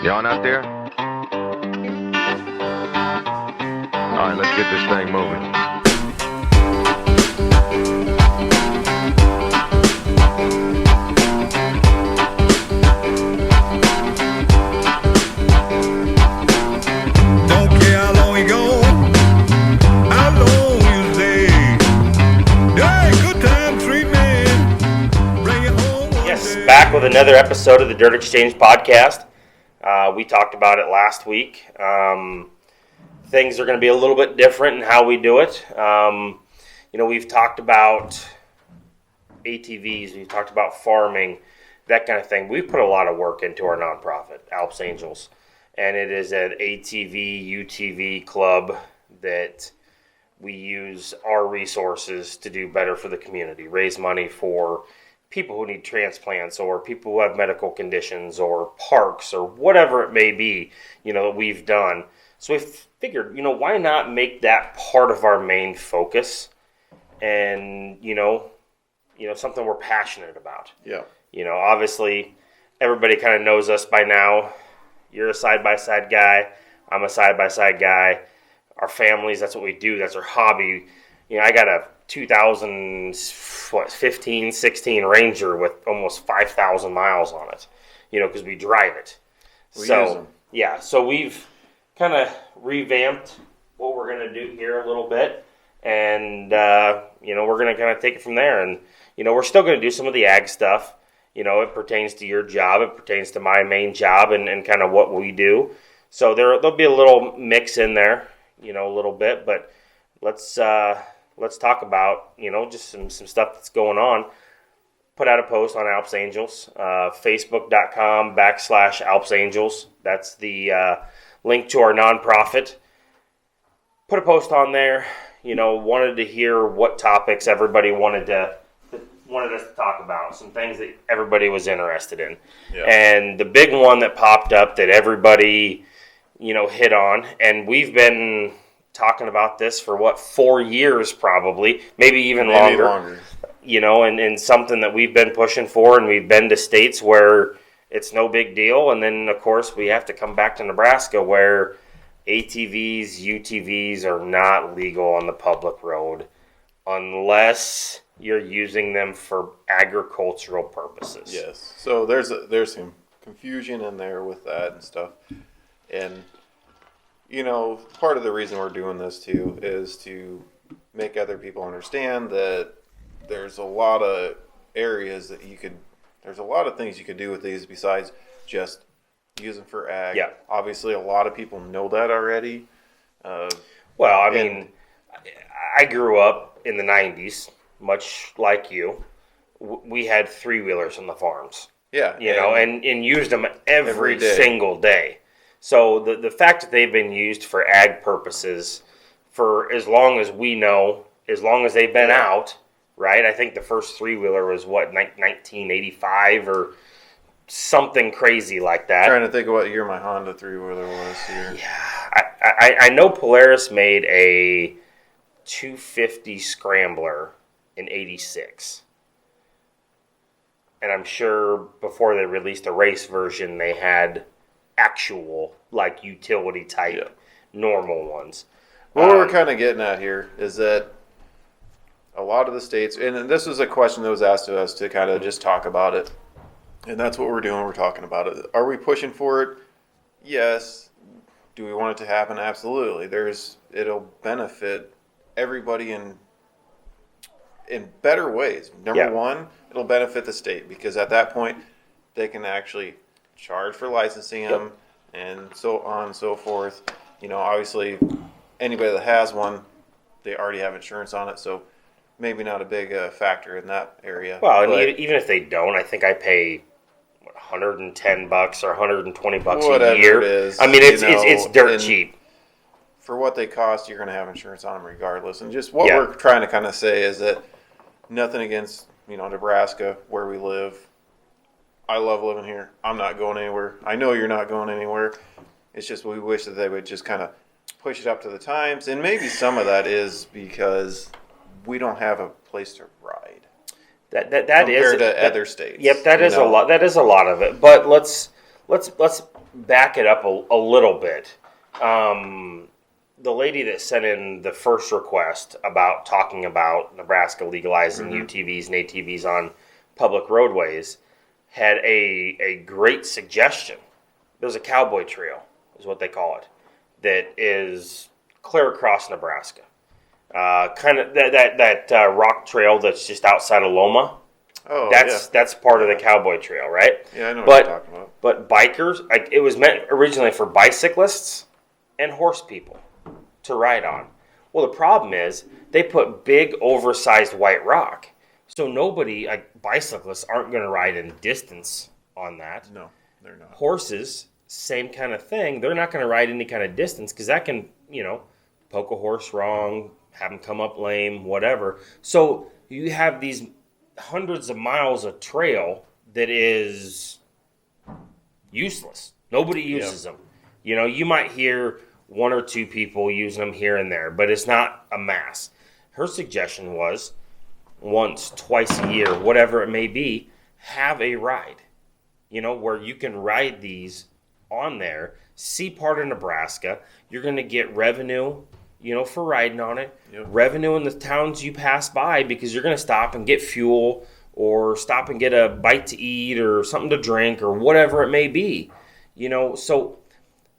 Y'all not there? Alright, let's get this thing moving. Don't care how long we go, how long you stay. Hey, good time treatment. Bring it home one Yes, day. back with another episode of the Dirt Exchange podcast. We talked about it last week. Things are going to be a little bit different in how we do it. We've talked about ATVs, we've talked about farming, that kind of thing. We've put a lot of work into our nonprofit, Alps Angels, and it is an ATV UTV club that we use our resources to do better for the community, raise money for people who need transplants or people who have medical conditions or parks or whatever it may be, that we've done. So we figured, why not make that part of our main focus and, something we're passionate about. Yeah. Obviously everybody kind of knows us by now. You're a side-by-side guy. I'm a side-by-side guy. Our families, that's what we do. That's our hobby. I got a 2015, 16 Ranger with almost 5,000 miles on it, because we drive it. We use them. Yeah, so we've kind of revamped what we're going to do here a little bit, and, we're going to kind of take it from there. And, we're still going to do some of the ag stuff. It pertains to your job. It pertains to my main job and kind of what we do. So there'll be a little mix in there, a little bit, but let's talk about, just some stuff that's going on. Put out a post on Alps Angels, facebook.com/Alps Angels. That's the link to our nonprofit. Put a post on there, wanted to hear what topics everybody wanted us to talk about, some things that everybody was interested in. Yeah. And the big one that popped up that everybody, hit on, and we've been talking about this for 4 years probably, maybe even longer. And something that we've been pushing for, and we've been to states where it's no big deal, and then of course we have to come back to Nebraska where ATVs, UTVs are not legal on the public road unless you're using them for agricultural purposes. Yes. So there's some confusion in there with that and stuff. And, part of the reason we're doing this too is to make other people understand that there's a lot of areas that there's a lot of things you could do with these besides just use them for ag. Yeah. Obviously, a lot of people know that already. I grew up in the 90s, much like you. We had three-wheelers on the farms. Yeah. And used them every day. single day. So the fact that they've been used for ag purposes for as long as we know, as long as they've been out, right? I think the first three-wheeler was, 1985 or something crazy like that. Trying to think of what year my Honda three-wheeler was here. Yeah, I know Polaris made a 250 Scrambler in 86. And I'm sure before they released a race version, they had actual, utility type, normal ones. What we're kind of getting at here is that a lot of the states, and this was a question that was asked to us to kind of just talk about it, and that's what we're doing. We're talking about it. Are we pushing for it? Yes. Do we want it to happen? Absolutely. It'll benefit everybody in better ways. Number one, it'll benefit the state because at that point they can actually charge for licensing them and so on and so forth. Obviously anybody that has one, they already have insurance on it, so maybe not a big factor in that area. Well, and even if they don't, I think I pay $110 or $120 Whatever a year. it is, I mean, it's dirt cheap. For what they cost, you're going to have insurance on them regardless. And just what Yeah. we're trying to kind of say is that nothing against, Nebraska, where we live. I love living here. I'm not going anywhere. I know you're not going anywhere. It's just we wish that they would just kind of push it up to the times. And maybe some of that is because we don't have a place to ride. That compared is to other states. Yep, that is a lot. That is a lot of it. But let's let's back it up a little bit. The lady that sent in the first request about talking about Nebraska legalizing UTVs and ATVs on public roadways had a great suggestion. There's a cowboy trail, is what they call it, that is clear across Nebraska. Kind of that rock trail that's just outside of Loma. Oh, That's part of the cowboy trail, right? Yeah, I know what you're talking about. But bikers, it was meant originally for bicyclists and horse people to ride on. Well, the problem is they put big, oversized white rock. So nobody, bicyclists aren't going to ride in distance on that. No, they're not. Horses, same kind of thing. They're not going to ride any kind of distance because that can, poke a horse wrong, have them come up lame, whatever. So you have these hundreds of miles of trail that is useless. Nobody uses them. You might hear one or two people using them here and there, but it's not a mass. Her suggestion was once, twice a year, whatever it may be, have a ride, where you can ride these on there, see part of Nebraska. You're going to get revenue, for riding on it. Yep. Revenue in the towns you pass by because you're going to stop and get fuel or stop and get a bite to eat or something to drink or whatever it may be. So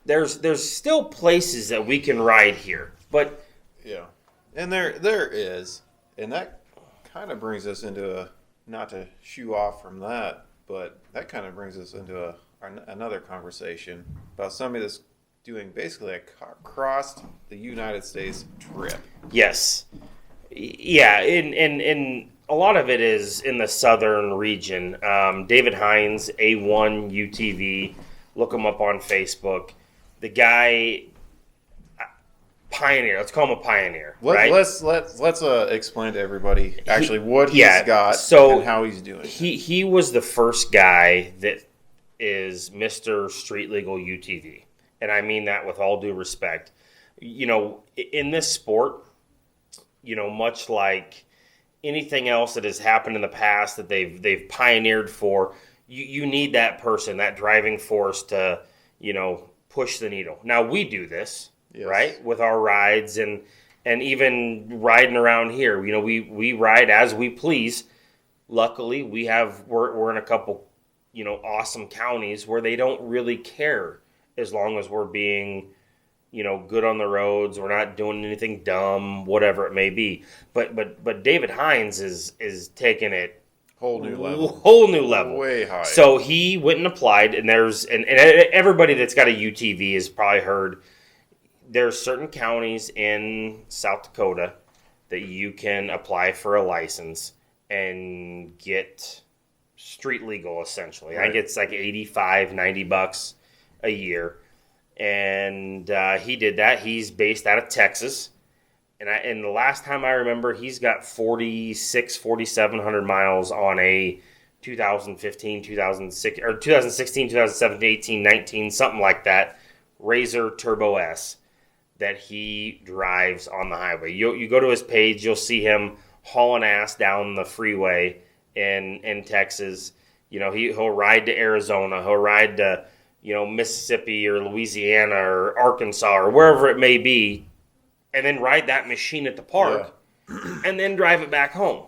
there's still places that we can ride here. But yeah. And there is. And that kind of brings us into not to shoo off from that, but that kind of brings us into another conversation about somebody that's doing basically a across the United States trip. Yes. Yeah, and a lot of it is in the southern region. David Hines, A1 UTV, look him up on Facebook. The guy, pioneer. Let's call him a pioneer. Right? Let's explain to everybody actually what he's got and how he's doing it. He was the first guy that is Mr. Street Legal UTV. And I mean that with all due respect. In this sport, much like anything else that has happened in the past that they've pioneered for, you need that person, that driving force to, push the needle. Now we do this, yes, right, with our rides and even riding around here. We ride as we please. Luckily, we're in a couple, awesome counties where they don't really care as long as we're being, good on the roads. We're not doing anything dumb, whatever it may be. But David Hines is taking it whole new level, way higher. So he went and applied, and and everybody that's got a UTV has probably heard there's certain counties in South Dakota that you can apply for a license and get street legal, essentially. Right. I think it's like $85-$90 a year. And he did that. He's based out of Texas. And the last time I remember, he's got 4,700 miles on a 2015, 2006, or 2016, 2017, 18, 19, something like that, Razor Turbo S that he drives on the highway. You go to his page, you'll see him hauling ass down the freeway in Texas. He'll ride to Arizona. He'll ride to, Mississippi or Louisiana or Arkansas or wherever it may be, and then ride that machine at the park, and then drive it back home,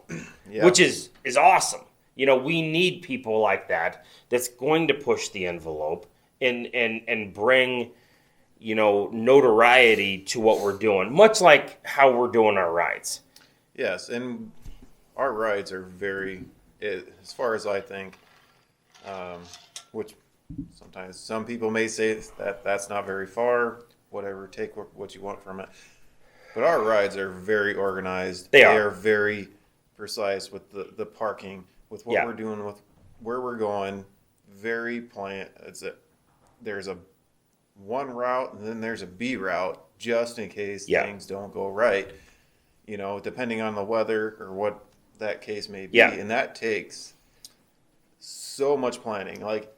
which is awesome. We need people like that that's going to push the envelope and bring, notoriety to what we're doing, much like how we're doing our rides. Yes, and our rides are very, as far as I think, which sometimes some people may say that that's not very far, whatever, take what you want from it. But our rides are very organized. They are very precise with the parking, with what we're doing, with where we're going. Very planned. There's a one route, and then there's a B route, just in case things don't go right. Depending on the weather or what that case may be. And that takes so much planning. Like,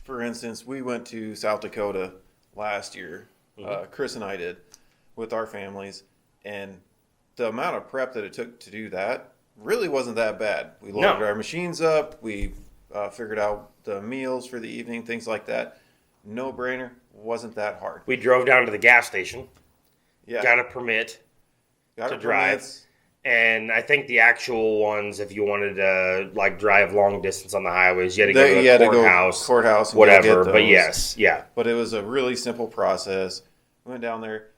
for instance, we went to South Dakota last year. Chris and I did, with our families, and the amount of prep that it took to do that really wasn't that bad. We loaded our machines up, we figured out the meals for the evening, things like that. No brainer. Wasn't that hard. We drove down to the gas station, Yeah. got a permit Got to it drive. permits. And I think the actual ones, if you wanted to like drive long distance on the highways, you had to go to the courthouse, and whatever. go get But those. yes, yeah, But it was a really simple process. We went down there.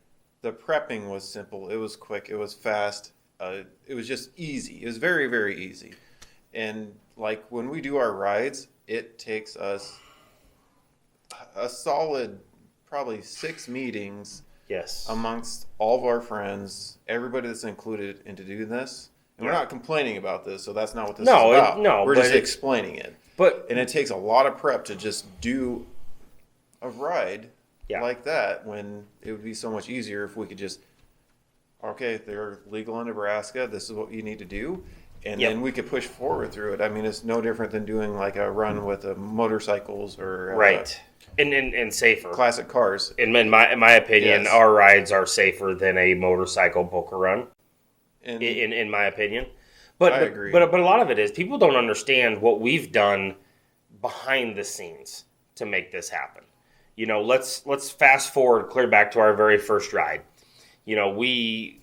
The prepping was simple. It was quick. It was fast. It was just easy. It was very, very easy. And like when we do our rides, it takes us a solid probably 6 meetings yes. amongst all of our friends, everybody that's included into doing this. And we're not complaining about this, so that's not what this is about. We're just explaining it. And it takes a lot of prep to just do a ride like that, when it would be so much easier if we could just, okay, they're legal in Nebraska, this is what you need to do, and then we could push forward through it. I mean, it's no different than doing like a run with motorcycles or and safer classic cars. In my opinion, our rides are safer than a motorcycle poker run. In my opinion, but I agree. But a lot of it is people don't understand what we've done behind the scenes to make this happen. You know, let's fast forward clear back to our very first ride. You know, we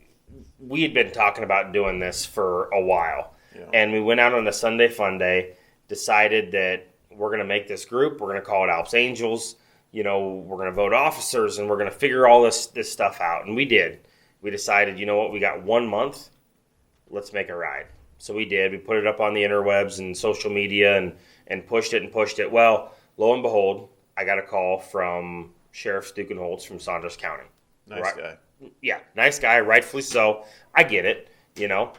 had been talking about doing this for a while, and we went out on a Sunday fun day, decided that we're going to make this group. We're going to call it Alps Angels. You know, we're going to vote officers, and we're going to figure all this stuff out. And we did. We decided, you know what, we got 1 month. Let's make a ride. So we did. We put it up on the interwebs and social media and pushed it. Well, lo and behold, I got a call from Sheriff Stukenholtz from Saunders County. Nice guy. Yeah, nice guy, rightfully so. I get it, you know.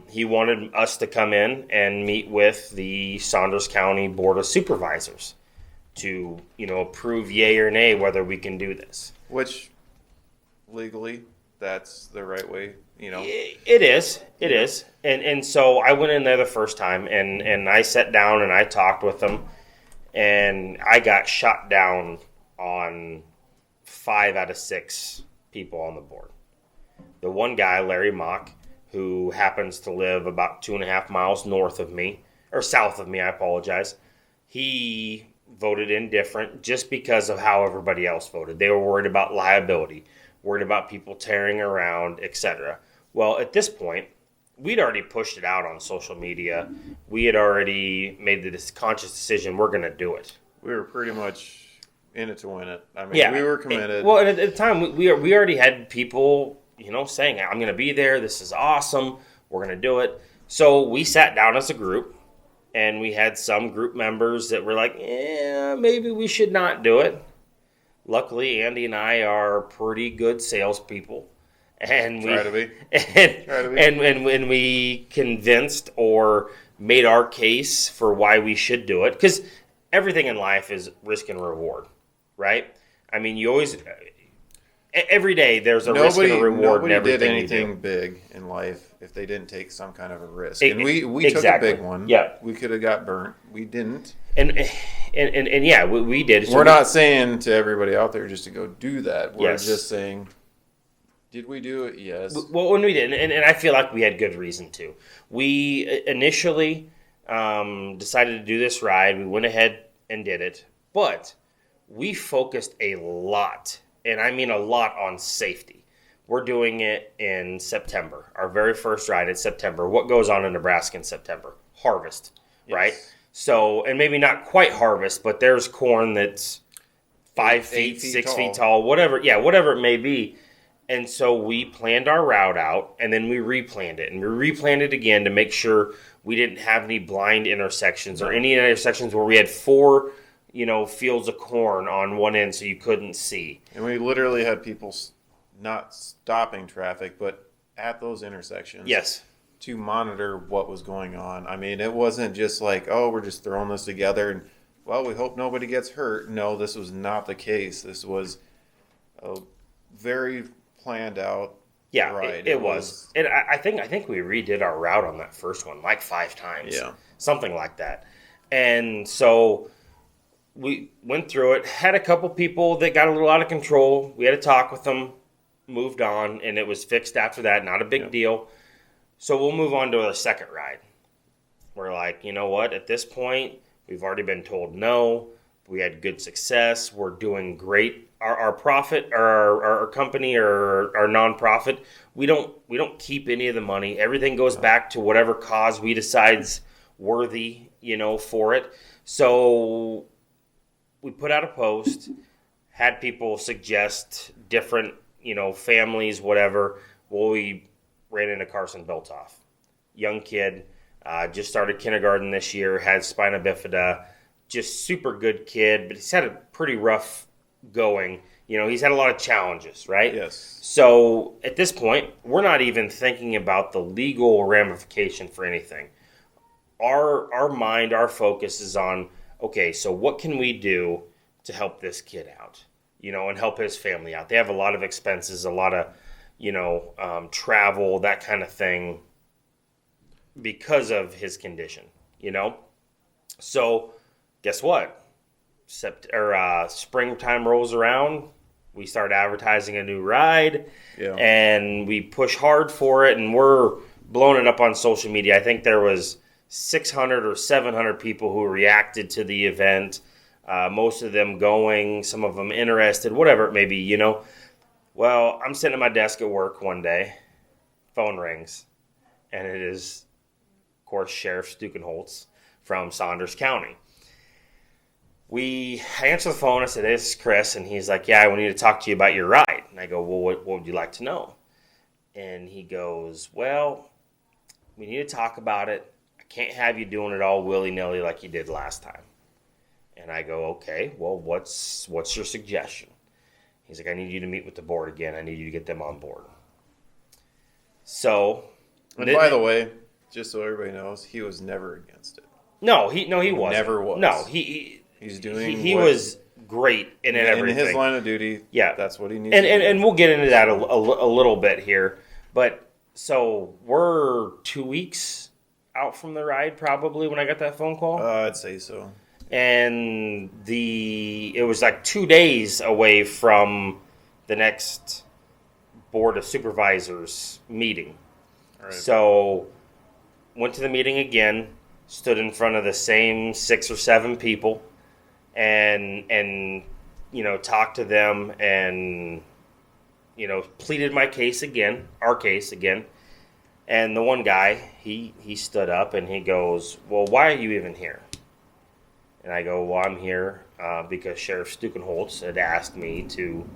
He wanted us to come in and meet with the Saunders County Board of Supervisors to, you know, approve yay or nay whether we can do this. Which, legally, that's the right way, you know. It is. And so I went in there the first time, and I sat down and I talked with them, and I got shot down on 5 out of 6 people on the board. The one guy, Larry Mock, who happens to live about 2.5 miles north of me, or south of me, I apologize, he voted indifferent just because of how everybody else voted. They were worried about liability, worried about people tearing around, etc. Well, at this point, we'd already pushed it out on social media. We had already made the conscious decision we're going to do it. We were pretty much in it to win it. I mean, we were committed. Well, at the time, we already had people, you know, saying, I'm going to be there. This is awesome. We're going to do it. So we sat down as a group, and we had some group members that were like, maybe we should not do it. Luckily, Andy and I are pretty good salespeople. And Try to be. And when we convinced or made our case for why we should do it, because everything in life is risk and reward, right? I mean, you always, every day there's a risk and a reward in everything you do. Nobody did anything big in life if they didn't take some kind of a risk. And we took a big one. Yeah. We could have got burnt. We didn't. And yeah, we did. So we're not saying to everybody out there just to go do that. We're Yes. just saying, did we do it? Yes. Well, when we did, and I feel like we had good reason to. We initially decided to do this ride. We went ahead and did it, but we focused a lot, and I mean a lot, on safety. We're doing it in September. Our very first ride in September. What goes on in Nebraska in September? Harvest, right? So, and maybe not quite harvest, but there's corn that's 5 feet, 6 feet tall, whatever. Yeah, whatever it may be. And so we planned our route out, and then we replanned it. And we replanned it again to make sure we didn't have any blind intersections or any intersections where we had 4, fields of corn on one end so you couldn't see. And we literally had people not stopping traffic, but at those intersections. Yes. To monitor what was going on. I mean, it wasn't just like, oh, we're just throwing this together and, well, we hope nobody gets hurt. No, this was not the case. This was a very planned out ride. It was. And I think we redid our route on that first one like 5 times. Yeah. Something like that. And so we went through it, had a couple people that got a little out of control. We had to talk with them, moved on, and it was fixed after that. Not a big deal. So we'll move on to our second ride. We're like, you know what? At this point, we've already been told no. We had good success. We're doing great. Our profit, our company, or our nonprofit, we don't keep any of the money. Everything goes back to whatever cause we decide's worthy, for it. So we put out a post, had people suggest different, families, whatever. Well, we ran into Carson Beltoff, young kid, just started kindergarten this year, had spina bifida, just super good kid, but he's had a pretty rough going. He's had a lot of challenges, right? Yes. So at this point, we're not even thinking about the legal ramification for anything. Our mind, our focus is on, okay, so what can we do to help this kid out, and help his family out? They have a lot of expenses, a lot of, travel, that kind of thing because of his condition, So guess what? Springtime rolls around. We start advertising a new ride, and we push hard for it, and we're blowing it up on social media. I think there was 600 or 700 people who reacted to the event, most of them going, some of them interested, whatever it may be, Well, I'm sitting at my desk at work one day, phone rings, and it is, of course, Sheriff Stukenholtz from Saunders County. I answer the phone. I said, "This is Chris," and he's like, "Yeah, we need to talk to you about your ride." And I go, "Well, what would you like to know?" And he goes, "Well, we need to talk about it. I can't have you doing it all willy-nilly like you did last time." And I go, "Okay, well, what's your suggestion?" He's like, "I need you to meet with the board again. I need you to get them on board." So, and by the way, just so everybody knows, he was never against it. No, he wasn't. Never was. No, he's doing. He was great in everything. In his line of duty. Yeah, that's what he needs. And we'll get into that a little bit here. But so we're 2 weeks out from the ride, probably, when I got that phone call. I'd say so. And it was like 2 days away from the next Board of Supervisors meeting. Right. So went to the meeting again, stood in front of the same 6 or 7 people, and talked to them, and pleaded my case again, our case again. And the one guy, he stood up and he goes, "Well, why are you even here?" And I go, "Well, I'm here because Sheriff Stukenholtz had asked me to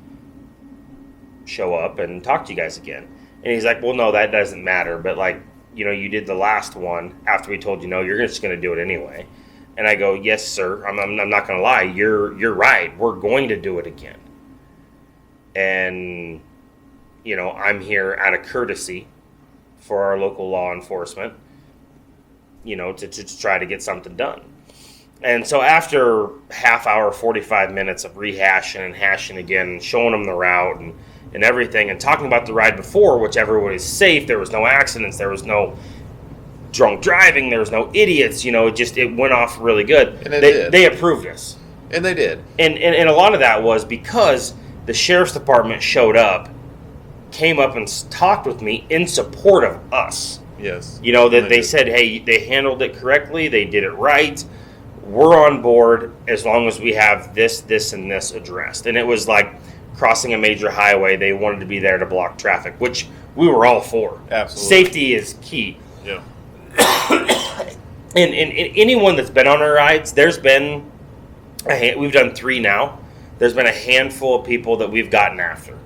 show up and talk to you guys again." And he's like, "Well, no, that doesn't matter. But you did the last one after we told you no, you're just going to do it anyway." And I go, "Yes, sir. I'm not going to lie. You're right. We're going to do it again." And I'm here out of courtesy for our local law enforcement, to try to get something done. And so after half hour, 45 minutes of rehashing and hashing again, and showing them the route and everything, and talking about the ride before, which everyone is safe, there was no accidents, there was no drunk driving, there was no idiots, it went off really good. And they approved us. And they did. And a lot of that was because the sheriff's department showed up, came up and talked with me in support of us. Yes. That they said, hey, they handled it correctly, they did it right, we're on board as long as we have this, and this addressed. And it was like crossing a major highway. They wanted to be there to block traffic, which we were all for. Absolutely. Safety is key. Yeah. and anyone that's been on our rides, there's been we've done 3 now. There's been a handful of people that we've gotten after,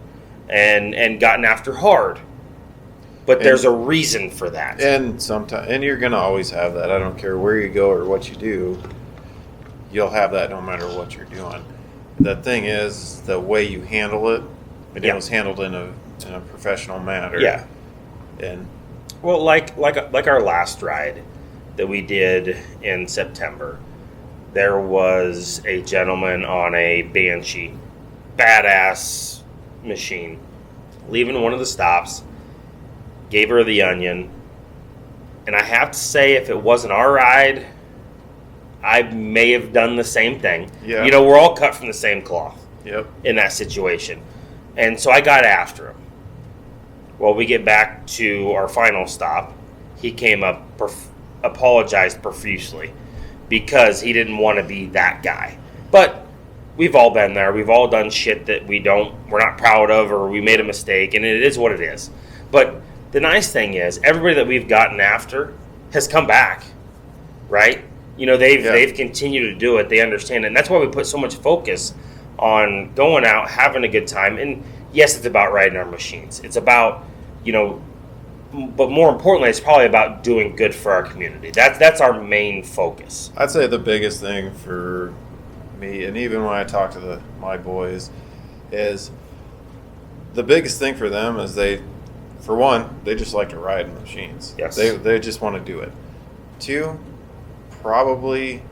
and gotten after hard. But there's a reason for that. And you're gonna always have that. I don't care where you go or what you do. You'll have that no matter what you're doing. The thing is, the way you handle it, it was handled in a professional manner. Yeah. And well, like our last ride that we did in September, there was a gentleman on a Banshee, badass machine, leaving one of the stops, gave her the onion, and I have to say, if it wasn't our ride, I may have done the same thing. Yeah. We're all cut from the same cloth. Yep. In that situation. And so I got after him. Well, we get back to our final stop. He came up apologized profusely because he didn't want to be that guy. But we've all been there. We've all done shit that we're not proud of, or we made a mistake, and it is what it is. But the nice thing is, everybody that we've gotten after has come back, right? They've continued to do it. They understand it, and that's why we put so much focus on going out, having a good time. And yes, it's about riding our machines. It's about, but more importantly, it's probably about doing good for our community. That's our main focus. I'd say the biggest thing for me, and even when I talk to my boys, is the biggest thing for them is for one, they just like to ride machines. Yes. They just want to do it. Two, probably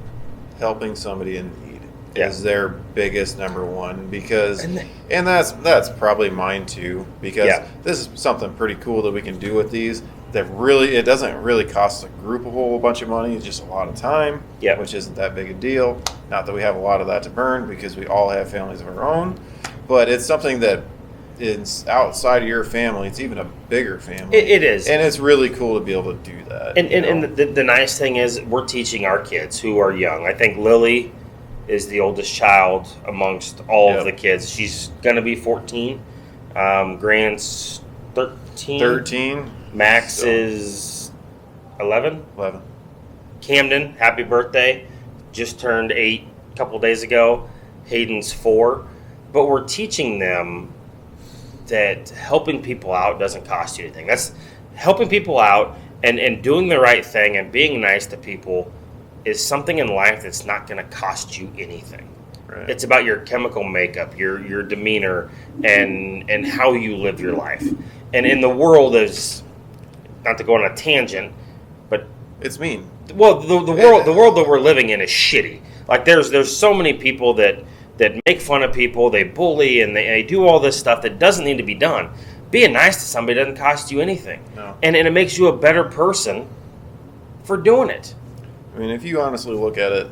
helping somebody in need is their biggest number one, because and that's probably mine too, because this is something pretty cool that we can do with these that really, it doesn't really cost the group a whole bunch of money. It's just a lot of time, which isn't that big a deal. Not that we have a lot of that to burn, because we all have families of our own, but it's something that is outside of your family. It's even a bigger family. It is, and it's really cool to be able to do that. And the nice thing is, we're teaching our kids who are young. I think Lily is the oldest child amongst all of the kids. She's going to be 14. Grant's 13. Max is 11. Camden, happy birthday. Just turned 8 a couple days ago. Hayden's 4. But we're teaching them that helping people out doesn't cost you anything. That's helping people out and doing the right thing and being nice to people is something in life that's not going to cost you anything. Right. It's about your chemical makeup, your demeanor, and how you live your life. And in the world is, not to go on a tangent, but it's mean. Well, the world that we're living in is shitty. Like there's so many people that make fun of people, they bully, and they do all this stuff that doesn't need to be done. Being nice to somebody doesn't cost you anything. No. And it makes you a better person for doing it. I mean, if you honestly look at it,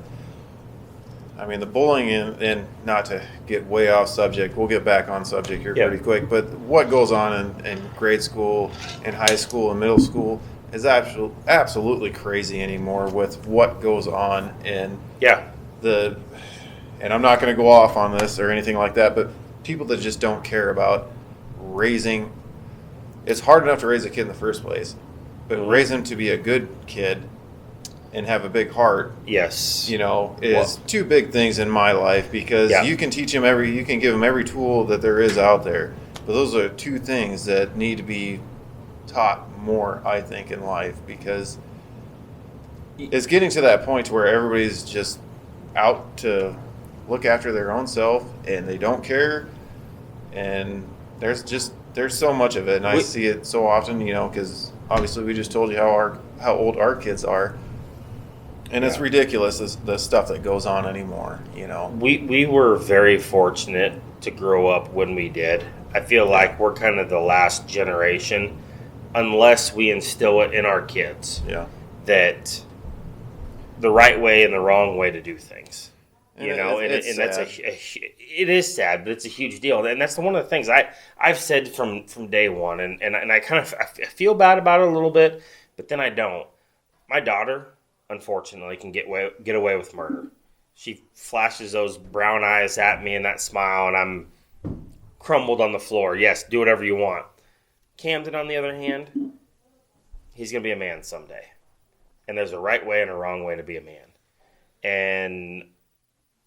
I mean, the bullying, and not to get way off subject, we'll get back on subject here pretty quick, but what goes on in grade school, in high school, and middle school is absolutely crazy anymore with what goes on in and I'm not going to go off on this or anything like that, but people that just don't care about raising. It's hard enough to raise a kid in the first place, but raise him to be a good kid and have a big heart. Yes. Is two big things in my life, because you can teach him you can give him every tool that there is out there. But those are two things that need to be taught more, I think, in life, because it's getting to that point where everybody's just out to look after their own self, and they don't care. And there's so much of it, and I see it so often, because obviously we just told you how old our kids are. And it's ridiculous, the stuff that goes on anymore, We were very fortunate to grow up when we did. I feel like we're kind of the last generation, unless we instill it in our kids, that the right way and the wrong way to do things. It is sad, but it's a huge deal. And that's one of the things I've said from day one, and I kind of I feel bad about it a little bit, but then I don't. My daughter, unfortunately, can get away with murder. She flashes those brown eyes at me and that smile, and I'm crumbled on the floor. Yes, do whatever you want. Camden, on the other hand, he's going to be a man someday. And there's a right way and a wrong way to be a man. And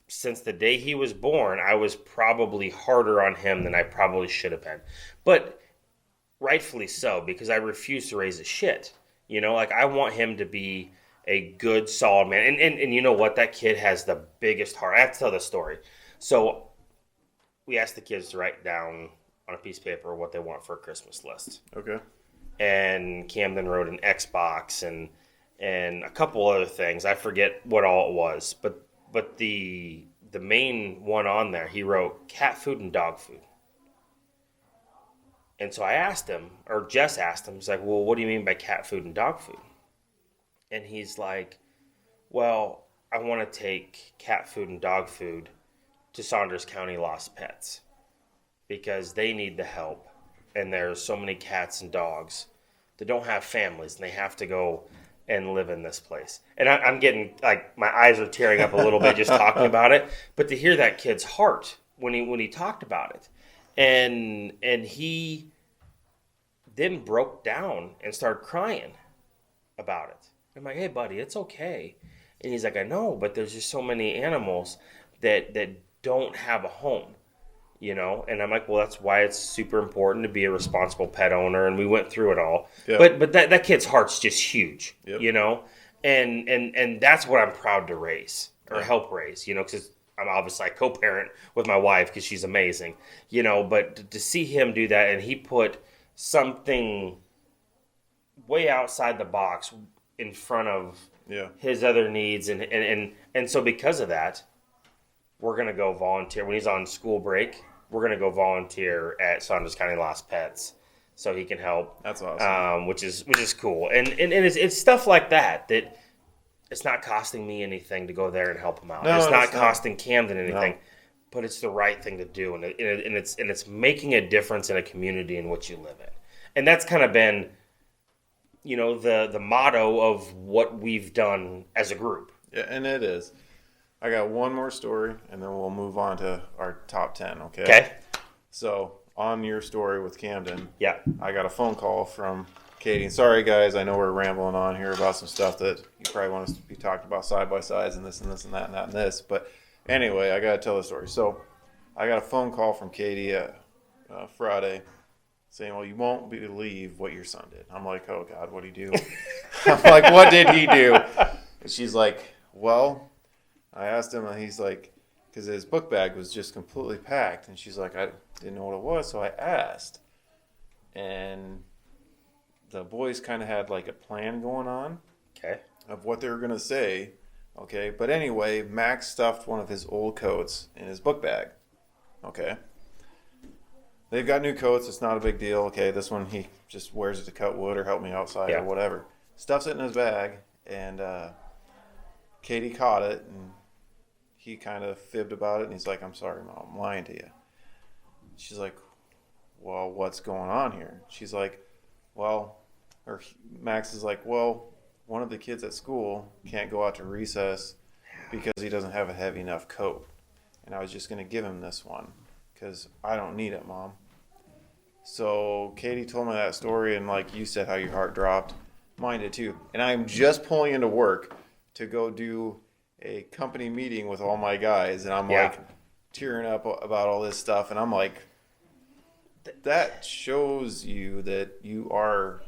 since the day he was born, I was probably harder on him than I probably should have been. But rightfully so, because I refuse to raise a shit. I want him to be a good, solid man. And you know what? That kid has the biggest heart. I have to tell this story. So we asked the kids to write down on a piece of paper what they want for a Christmas list. Okay. And Camden wrote an Xbox and a couple other things. I forget what all it was. But the main one on there, he wrote cat food and dog food. And so I asked him, or Jess asked him, he's like, well, what do you mean by cat food and dog food? And he's like, well, I want to take cat food and dog food to Saunders County Lost Pets because they need the help. And there's so many cats and dogs that don't have families, and they have to go and live in this place. And I'm getting, like, my eyes are tearing up a little bit just talking about it. But to hear that kid's heart when he talked about it, and he then broke down and started crying about it. I'm like, hey, buddy, it's okay. And he's like, I know, but there's just so many animals that don't have a home. And I'm like, well, that's why it's super important to be a responsible pet owner. And we went through it all. Yep. But that kid's heart's just huge, yep. And that's what I'm proud to raise or help raise, because I'm obviously a co-parent with my wife because she's amazing, but to see him do that, and he put something way outside the box in front of his other needs. And so because of that, we're going to go volunteer. When he's on school break, we're going to go volunteer at Saunders County Lost Pets so he can help. That's awesome. Which is cool. And it's stuff like that it's not costing me anything to go there and help him out. No, it's not costing Camden anything, but it's the right thing to do. And it's making a difference in a community in which you live in. And that's kind of been, the motto of what we've done as a group. Yeah, and it is. I got one more story, and then we'll move on to our top 10, okay? Okay. So, on your story with Camden, yeah, I got a phone call from Katie. Sorry, guys, I know we're rambling on here about some stuff that you probably want us to be talking about side-by-sides and this and this and that and that and this. But anyway, I got to tell the story. So, I got a phone call from Katie Friday saying, well, you won't believe what your son did. I'm like, oh, God, what did he do? I'm like, what did he do? And she's like, well, I asked him, and he's like, because his book bag was just completely packed. And she's like, I didn't know what it was, so I asked. And the boys kind of had like a plan going on of what they were going to say. Okay. But anyway, Max stuffed one of his old coats in his book bag. Okay. They've got new coats. It's not a big deal. Okay. This one, he just wears it to cut wood or help me outside or whatever. Stuffs it in his bag, and Katie caught it, and he kind of fibbed about it, and he's like, I'm sorry, Mom, I'm lying to you. She's like, well, what's going on here? She's like, Max is like, well, one of the kids at school can't go out to recess because he doesn't have a heavy enough coat. And I was just going to give him this one because I don't need it, Mom. So Katie told me that story, and like you said, how your heart dropped. Mine did too. And I'm just pulling into work to go do a company meeting with all my guys, and I'm like tearing up about all this stuff, and I'm like, that shows you that you are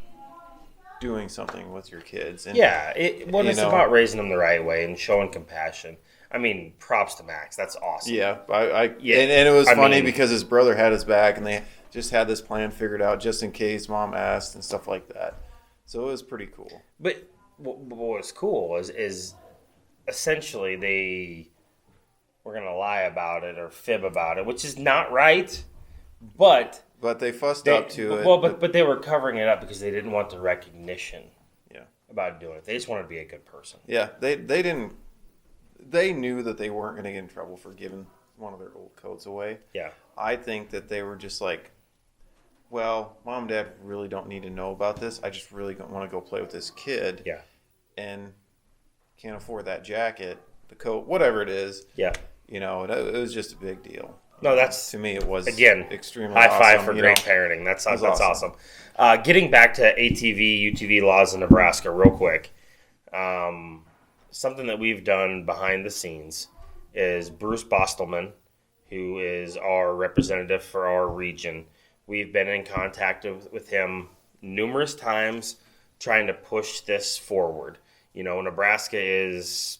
doing something with your kids. And, it's about raising them the right way and showing compassion. I mean, props to Max. That's awesome. Yeah, and it was funny because his brother had his back, and they just had this plan figured out just in case Mom asked and stuff like that. So it was pretty cool. But what was cool is essentially they were going to lie about it or fib about it, which is not right, but they fussed up to it. Well, but they were covering it up because they didn't want the recognition about doing it. They just wanted to be a good person. Yeah, they knew that they weren't going to get in trouble for giving one of their old coats away. Yeah. I think that they were just like, well, Mom and Dad really don't need to know about this. I just really don't want to go play with this kid. Yeah. And can't afford that jacket, the coat, whatever it is. Yeah. It was just a big deal. No, that's, to me, it was extremely high awesome. Five for great parenting. That's awesome. Getting back to ATV UTV Laws in Nebraska real quick. Something that we've done behind the scenes is Bruce Bostelman, who is our representative for our region. We've been in contact with him numerous times trying to push this forward. Nebraska is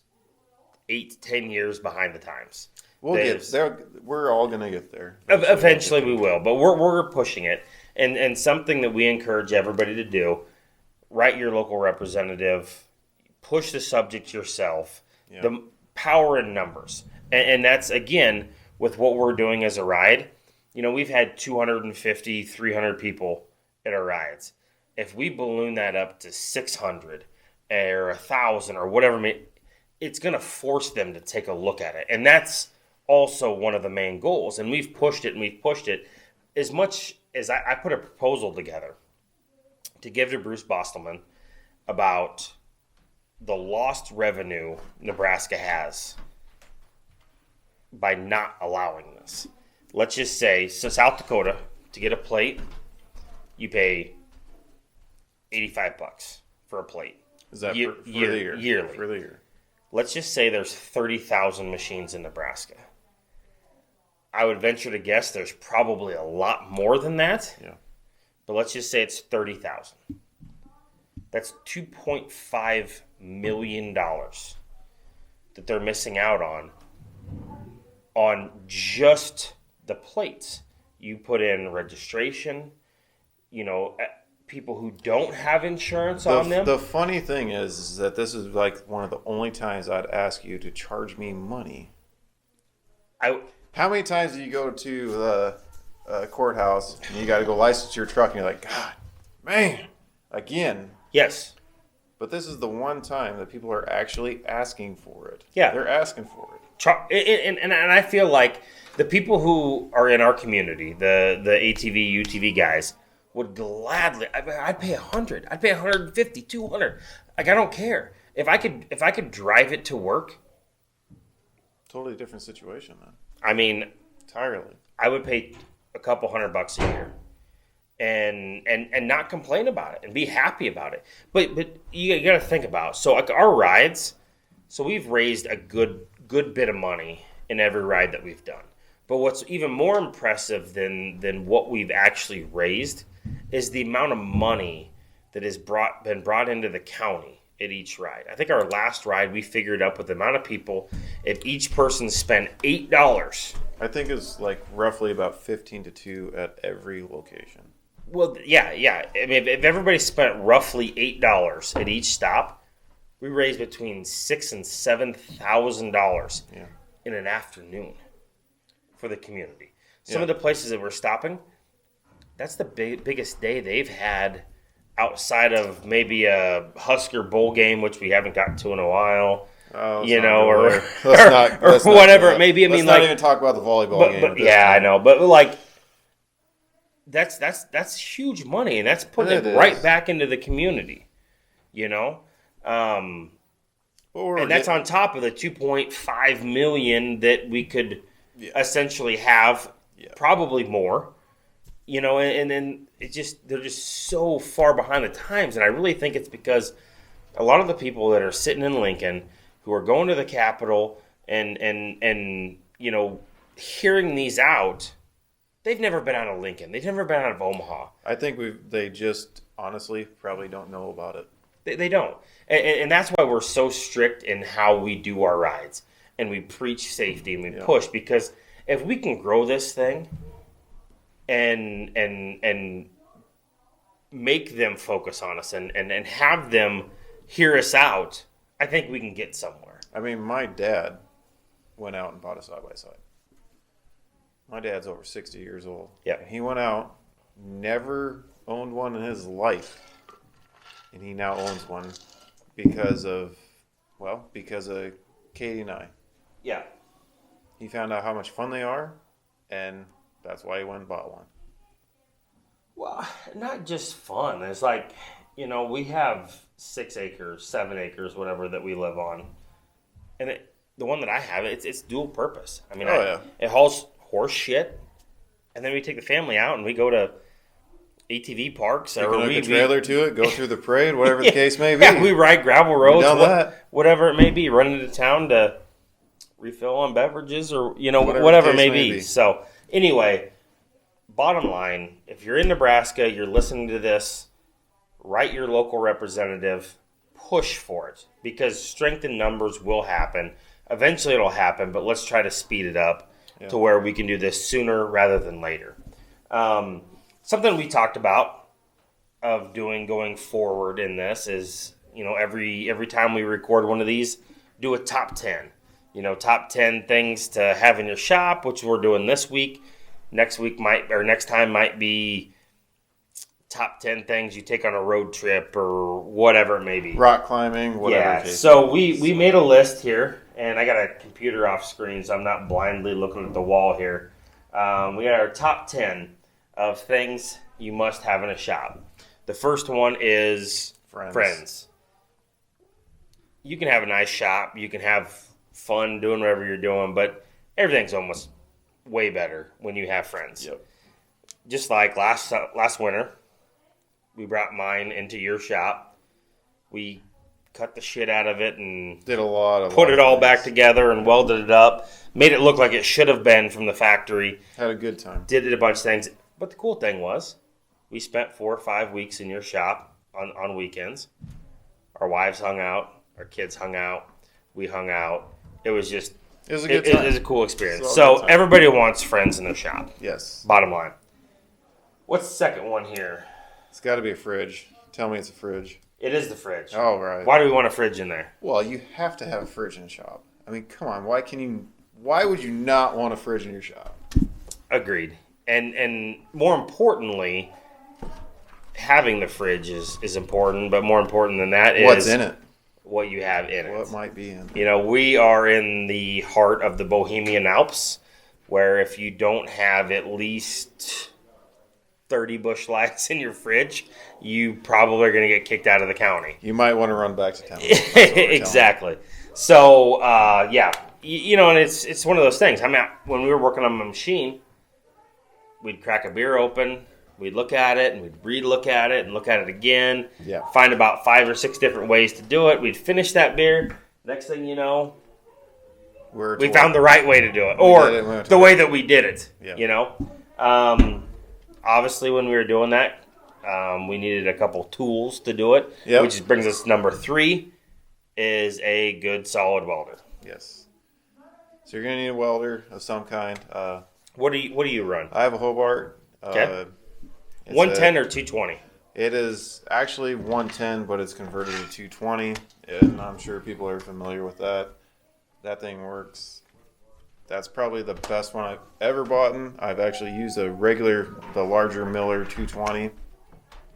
8 to 10 years behind the times. We'll get there. We're all going to get there. Eventually we will, but we're pushing it. And something that we encourage everybody to do, write your local representative, push the subject yourself, the power in numbers. And that's, again, with what we're doing as a ride. We've had 250, 300 people at our rides. If we balloon that up to 600 or 1,000 or whatever, it's going to force them to take a look at it. And that's also one of the main goals. And we've pushed it as much as I put a proposal together to give to Bruce Bostelman about the lost revenue Nebraska has by not allowing this. Let's just say, so South Dakota, to get a plate, you pay $85 for a plate. Is that for the year? Yearly. For the year. Let's just say there's 30,000 machines in Nebraska. I would venture to guess there's probably a lot more than that. Yeah. But let's just say it's 30,000. That's $2.5 million that they're missing out on just the plates. You put in registration, people who don't have insurance on them. The funny thing is that this is like one of the only times I'd ask you to charge me money. How many times do you go to the courthouse and you got to go license your truck and you're like, God, man, again? Yes. But this is the one time that people are actually asking for it. Yeah. They're asking for it. And I feel like the people who are in our community, the ATV, UTV guys, would gladly. I'd pay $100. I'd pay $150, $200. Like, I don't care if I could drive it to work. Totally different situation, then. I mean, entirely. I would pay a couple $100 a year, and not complain about it and be happy about it. But you got to think about, so like our rides. So we've raised a good bit of money in every ride that we've done. But what's even more impressive than what we've actually raised is the amount of money that has been brought into the county at each ride. I think our last ride, we figured up with the amount of people, if each person spent $8. I think it's like roughly about 15 to 2 at every location. Well, yeah. I mean, if everybody spent roughly $8 at each stop, we raised between $6,000 and $7,000 in an afternoon for the community. Some of the places that we're stopping, that's the biggest day they've had outside of maybe a Husker bowl game, which we haven't gotten to in a while. Oh, or let's whatever it may be. I mean, not even talk about the volleyball game. But yeah, I know. But like, that's huge money, and that's putting it right back into the community. And that's on top of the $2.5 million that we could essentially have, probably more. And then they're just so far behind the times, and I really think it's because a lot of the people that are sitting in Lincoln who are going to the Capitol and hearing these out, they've never been out of Lincoln. They've never been out of Omaha. I think they just honestly probably don't know about it. They don't. And that's why we're so strict in how we do our rides. And we preach safety and we push. Because if we can grow this thing and make them focus on us and have them hear us out, I think we can get somewhere. I mean, my dad went out and bought a side-by-side. My dad's over 60 years old. Yeah. He went out, never owned one in his life. And he now owns one because of Katie and I. Yeah. He found out how much fun they are, and that's why he went and bought one. Well, not just fun. It's like, we have 6 acres, 7 acres, whatever that we live on. And the one that I have, it's dual purpose. I mean, it hauls horse shit, and then we take the family out and we go to ATV parks. You can hook a trailer to it, go through the parade, whatever the case may be. Yeah, we ride gravel roads, that. whatever it may be, run into town to refill on beverages or, whatever it may be. So, anyway, bottom line, if you're in Nebraska, you're listening to this, write your local representative, push for it, because strength in numbers will happen. Eventually it'll happen, but let's try to speed it up to where we can do this sooner rather than later. Something we talked about of doing going forward in this is, every time we record one of these, do a top 10. Top 10 things to have in your shop, which we're doing this week. Next time might be top 10 things you take on a road trip or whatever it may be. Rock climbing, whatever. Yeah, so we made a list here, and I got a computer off screen, so I'm not blindly looking at the wall here. We got our top 10 of things you must have in a shop. The first one is friends. you can have a nice shop, you can have fun doing whatever you're doing, but everything's almost way better when you have friends. Yep. Just like last winter, we brought mine into your shop. We cut the shit out of it and Did a lot of put it all things. back together and welded it up. Made it look like it should have been from the factory. Had a good time. Did a bunch of things. But the cool thing was, we spent 4 or 5 weeks in your shop on weekends. Our wives hung out. Our kids hung out. We hung out. It was just... It was a good time. It was a cool experience. It's all a So good time. everybody wants friends in their shop. Yes. Bottom line. What's the second one here? It's got to be a fridge. Tell me it's a fridge. It is the fridge. Oh, right. Why do we want a fridge in there? Well, you have to have a fridge in a shop. I mean, come on. Why would you not want a fridge in your shop? Agreed. And more importantly, having the fridge is important, but more important than that is What's in it? what you have in it. What might be in it? You know, we are in the heart of the Bohemian Alps, where if you don't have at least 30 Busch Lights in your fridge, you probably are going to get kicked out of the county. You might want to run back to town. That's what we're telling Exactly. So, yeah, you know, and it's one of those things. I mean, when we were working on my machine, we'd crack a beer open, we'd look at it, and we'd re-look at it, and look at it again. Yeah. Find about 5 or 6 different ways to do it. We'd finish that beer. Next thing you know, you. we found the right way to do it, or did it, we went to the work. way that we did it. Yeah. You know, obviously, when we were doing that, we needed a couple tools to do it, Yep. which brings us to number 3, is a good solid welder. Yes. So you're going to need a welder of some kind. What do you run? I have a Hobart. Okay. It's 110 or 220? It is actually 110, but it's converted to 220, and I'm sure people are familiar with that. That thing works. That's probably the best one I've ever bought. I've actually used the larger Miller 220,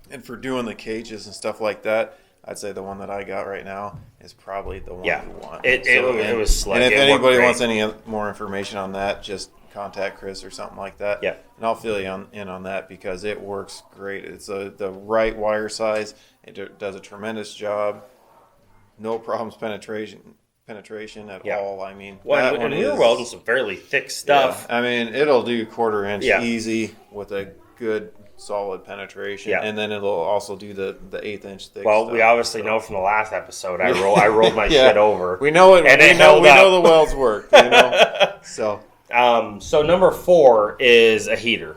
and for doing the cages and stuff like that, I'd say the one that I got right now is probably the one Yeah. you want. It was slick. And if It worked anybody great. wants any more information on that, just contact Chris or something like that. Yeah. And I'll fill you in on that because it works great. It's the right wire size. It does a tremendous job. No problems penetration at Yeah. all. I mean, Well, that and one we were is- welding some fairly thick stuff. Yeah. I mean, it'll do 1/4 inch Yeah. easy with a good solid penetration. Yeah. And then it'll also do the 1/8 inch thick Well, stuff. we obviously know from the last episode, I rolled my Yeah. shit over. We know it. And we it know held up. the welds work. You know? So number 4 is a heater.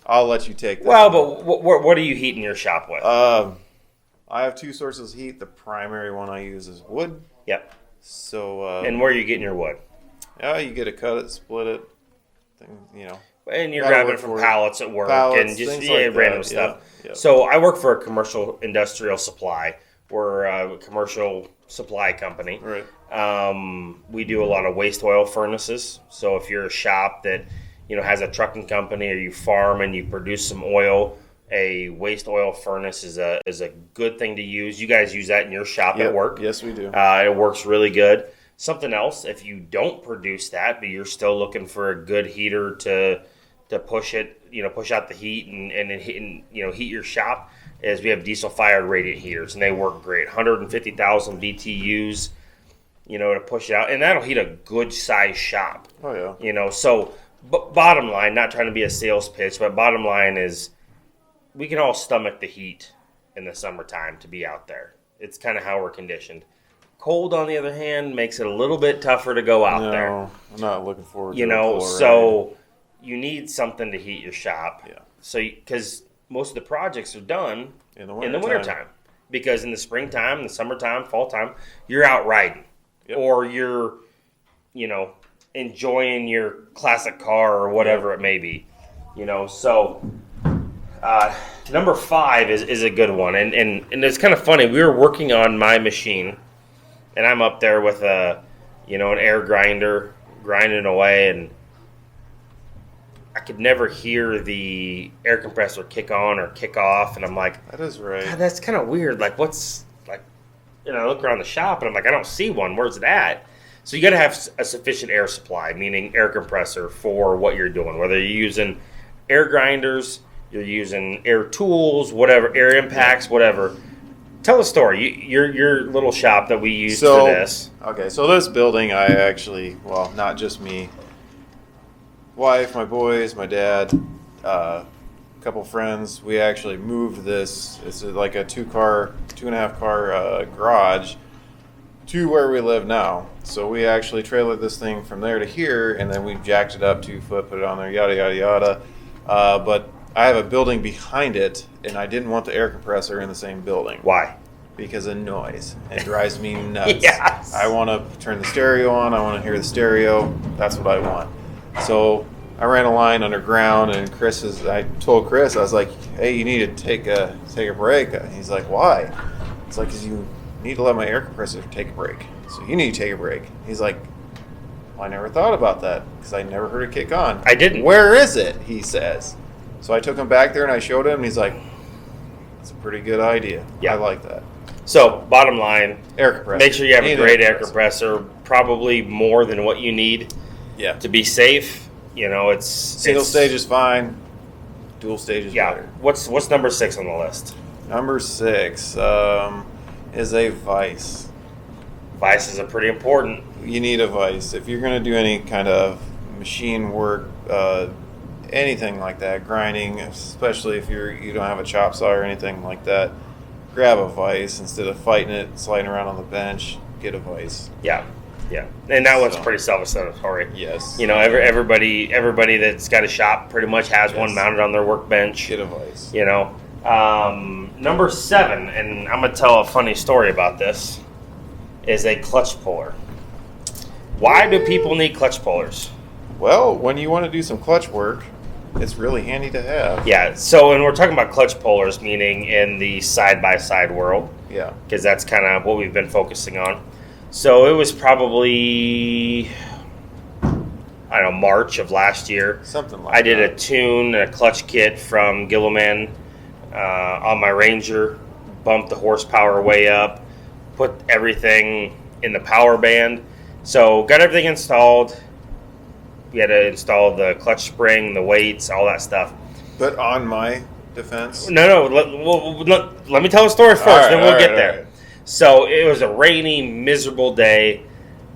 I'll let you take that. Well, but what do you heat in your shop with? I have 2 sources of heat. The primary one I use is wood. Yep. So And where are you getting your wood? yeah, you get to cut it, split it, you know. And you're Gotta grabbing look from for it. pallets at work Pallets, and just things like random that, stuff. yeah. So I work for a commercial industrial supply. We're a commercial supply company. Right. We do a lot of waste oil furnaces. So if you're a shop that has a trucking company, or you farm and you produce some oil, a waste oil furnace is a good thing to use. You guys use that in your shop Yep. at work. Yes, we do. It works really good. Something else, if you don't produce that, but you're still looking for a good heater to push it, push out the heat and heat your shop, is we have diesel fired radiant heaters, and they work great. 150,000 BTUs, to push it out, and that'll heat a good size shop. Oh yeah. So bottom line, not trying to be a sales pitch, but bottom line is we can all stomach the heat in the summertime to be out there. It's kind of how we're conditioned. Cold, on the other hand, makes it a little bit tougher to go out there. No, I'm not looking forward to it. So you need something to heat your shop. Yeah. So because most of the projects are done In the in the wintertime. wintertime, because in the springtime, the summertime, fall time, you're out riding, Yep. or you're, enjoying your classic car or whatever it may be. So number 5 is a good one, and it's kind of funny. We were working on my machine, and I'm up there with an air grinder grinding away, and I could never hear the air compressor kick on or kick off, and I'm like, That is right. God, that's kind of weird. Like, I look around the shop, and I'm like, I don't see one. Where's it at? So you got to have a sufficient air supply, meaning air compressor, for what you're doing. Whether you're using air grinders, you're using air tools, whatever, air impacts, whatever. tell a story. Your little shop that we used So- for this. Okay, so this building, I actually, well, not just me, wife, my boys, my dad, a couple friends, we actually moved this. It's like a 2.5 car garage to where we live now. So we actually trailered this thing from there to here, and then we jacked it up 2 foot, put it on there, yada, yada, yada. But I have a building behind it, and I didn't want the air compressor in the same building. Why? Because of noise. It drives me nuts. Yes. I want to turn the stereo on. I want to hear the stereo. That's what I want. So I ran a line underground, and I told Chris, I was like, hey, you need to take a break. And he's like, why? It's like, because you need to let my air compressor take a break. So you need to take a break. He's like, well, I never thought about that because I never heard it kick on. I didn't. Where is it? He says. So I took him back there and I showed him, and he's like, that's a pretty good idea. Yeah. I like that. So, bottom line, Air compressor. make sure you have a Need great air compressor, probably more than what you need Yeah. to be safe. You know, it's Single stage is fine. Dual stage is Yeah. better. What's number 6 on the list? Number 6 is a vise. Vice is a pretty important. You need a vise if you're going to do any kind of machine work, anything like that, grinding, especially if you don't have a chop saw or anything like that. Grab a vise instead of fighting it, sliding around on the bench. Get a vise. Yeah, and that one's So- pretty self-explanatory. Yes. You know, everybody that's got a shop pretty much has one Yes. mounted on their workbench. Get a vise. You know, number 7, and I'm gonna tell a funny story about this, is a clutch puller. Why do people need clutch pullers? Well, when you want to do some clutch work, it's really handy to have. Yeah, so, and we're talking about clutch pullers, meaning in the side-by-side world, Yeah. because that's kind of what we've been focusing on. So it was probably, I don't know, March of last year. Something like I did that. a tune and a clutch kit from Gilliman on my Ranger, bumped the horsepower way up, put everything in the power band. So got everything installed. We had to install the clutch spring, the weights, all that stuff. But on my defense, No, let me tell the story first, All right, then we'll all get right, there. all right. So it was a rainy, miserable day.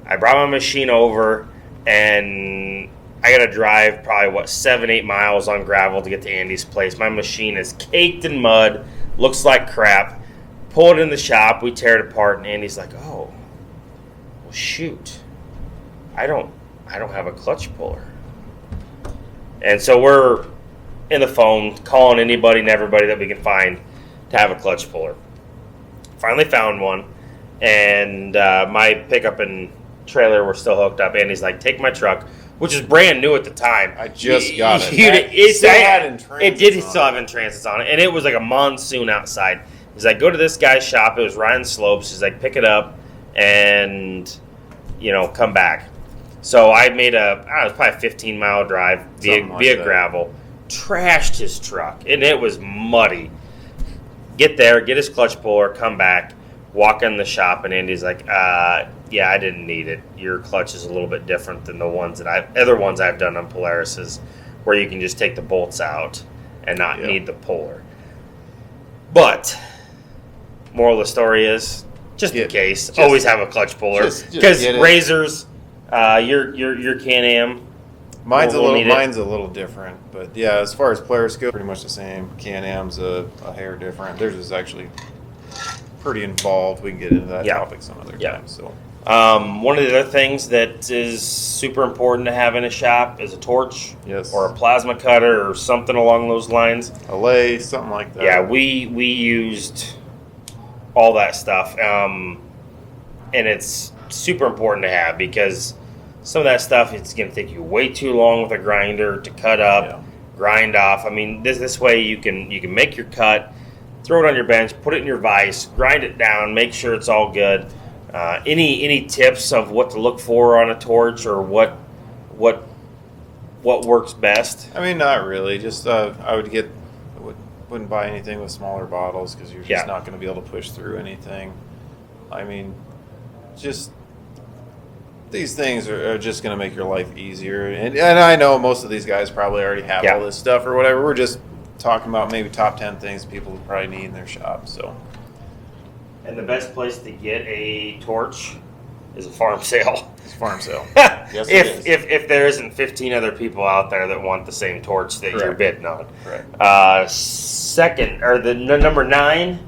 I brought my machine over, and I got to drive probably, 7-8 miles on gravel to get to Andy's place. My machine is caked in mud, looks like crap. Pull it in the shop, we tear it apart, and Andy's like, oh, well, shoot. I don't have a clutch puller. And so we're in the phone calling anybody and everybody that we can find to have a clutch puller. Finally found one, and my pickup and trailer were still hooked up. Andy's like, take my truck, which is brand new at the time. I just got it. It Still had in it did transits still on have in transits on it, and it was like a monsoon outside. He's like, go to this guy's shop. It was Ryan Slopes. He's like, pick it up and, come back. So I made it was probably a 15-mile drive Something like via that. gravel. Trashed his truck, and it was muddy. Get there, get his clutch puller, come back, walk in the shop, and Andy's like, yeah, I didn't need it. Your clutch is a little bit different than the other ones I've done on Polaris's, where you can just take the bolts out and not Yeah. need the puller. But moral of the story is, just in case, always have a clutch puller, just because get it. razors, your Can-Am. mine's we'll need it. mine's a little different, but yeah, as far as Polaris go, pretty much the same. Can-Am's a hair different. Theirs is actually pretty involved. We can get into that Yeah. topic some other Yeah. time. So One of the other things that is super important to have in a shop is a torch, yes, or a plasma cutter, or something along those lines. a lay, something like that. Yeah, we used all that stuff, and it's super important to have, because some of that stuff, it's going to take you way too long with a grinder to cut up, Yeah. grind off. I mean, this way you can make your cut, throw it on your bench, put it in your vise, grind it down, make sure it's all good. Any tips of what to look for on a torch, or what works best? I mean, not really. Just wouldn't buy anything with smaller bottles, because you're just Yeah. not going to be able to push through anything. I mean, just these things are just going to make your life easier. And I know most of these guys probably already have Yeah. all this stuff or whatever. We're just talking about maybe top 10 things people would probably need in their shop. So And the best place to get a torch is a farm sale. It's a farm sale. Yes, it is. If there isn't 15 other people out there that want the same torch that you're Correct. bidding on. Correct. Second, or the number 9,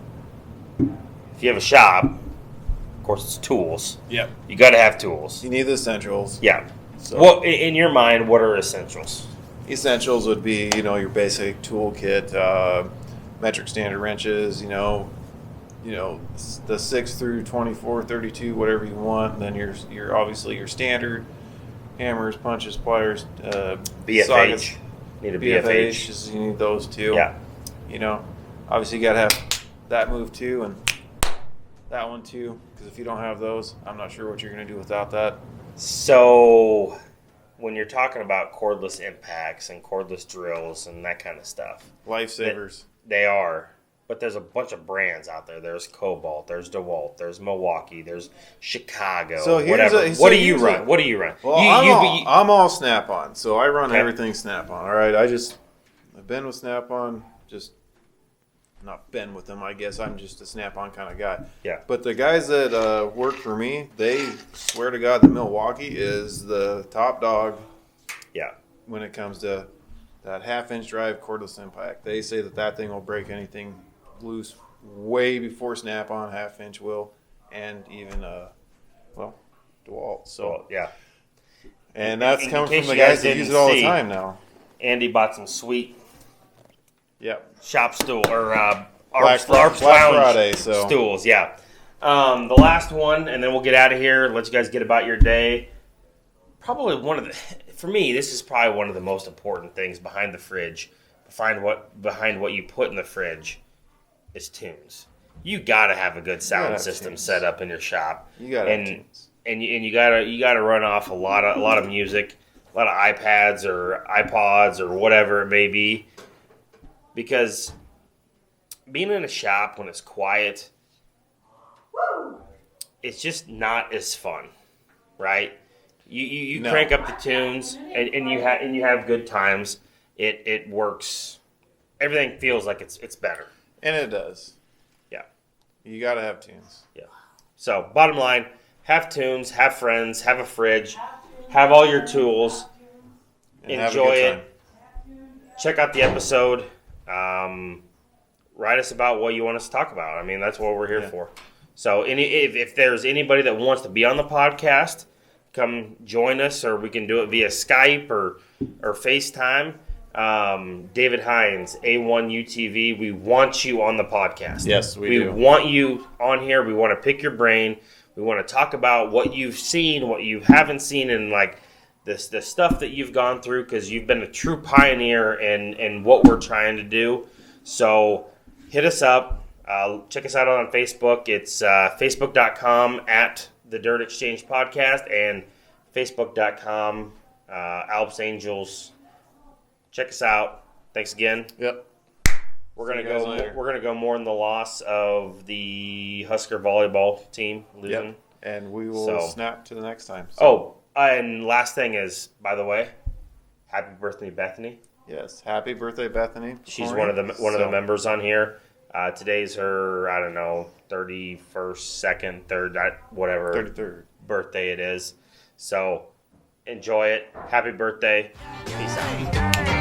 if you have a shop, of course it's tools. Yep. You got to have tools. You need the essentials. Yeah. So What in your mind? What are essentials? essentials would be, your basic toolkit, metric standard wrenches, the 6 through 24, 32, whatever you want. And then your obviously your standard hammers, punches, pliers, BFH. sockets. Need a BFH. You need those too. Yeah. Obviously you got to have that move too and that one too. Because if you don't have those, I'm not sure what you're going to do without that. So, when you're talking about cordless impacts and cordless drills and that kind of stuff, Lifesavers. they are. But there's a bunch of brands out there. There's Cobalt, there's DeWalt, there's Milwaukee, there's Chicago, So whatever. What do you run? What do you run? Well, I'm all Snap-on, so I run everything Snap-on. All right, I've been with Snap-on, just not been with them. I guess I'm just a Snap-on kind of guy. Yeah. But the guys that work for me, they swear to God that Milwaukee is the top dog. Yeah. When it comes to that half-inch drive cordless impact, they say that thing will break anything loose way before Snap-on half-inch will, and even DeWalt. So yeah. and that's in coming case from the you guys guys that use it didn't all see, the time now. Andy bought some sweet Yep. shop stool or Black Arps Lounge Friday, so. stools. Yeah. The last one, and then we'll get out of here. Let you guys get about your day. Probably for me, this is probably one of the most important things behind the fridge. Behind what you put in the fridge is tunes. You got to have a good sound system set up in your shop. You got to have tunes. And you gotta run off a lot of music, a lot of iPads or iPods or whatever it may be, because being in a shop when it's quiet, it's just not as fun, right? You crank up the tunes and you have good times. It works. Everything feels like it's better. And it does. Yeah. You got to have tunes. Yeah. So bottom line, have tunes, have friends, have a fridge, have all your tools, And have a enjoy good time. it. Check out the episode. Write us about what you want us to talk about. I mean, that's what we're here for. So if there's anybody that wants to be on the podcast, come join us, or we can do it via Skype or FaceTime. David Hines, A1 UTV, we want you on the podcast. Yes, we do. We want you on here. We want to pick your brain. We want to talk about what you've seen, what you haven't seen, and like the stuff that you've gone through, because you've been a true pioneer in what we're trying to do. So hit us up. Check us out on Facebook. It's facebook.com at the Dirt Exchange Podcast and facebook.com Alps Angels. Check us out. Thanks again. Yep. We're gonna See you guys go. later. We're gonna go more in the loss of the Husker volleyball team losing. Yep. And we will snap to the next time. So, Oh, and last thing is, by the way, happy birthday, Bethany. yes. Happy birthday, Bethany. She's one of the members on here. Today's her, I don't know, 31st, 2nd, 3rd, whatever 33rd. birthday it is. So enjoy it. Happy birthday. Peace out.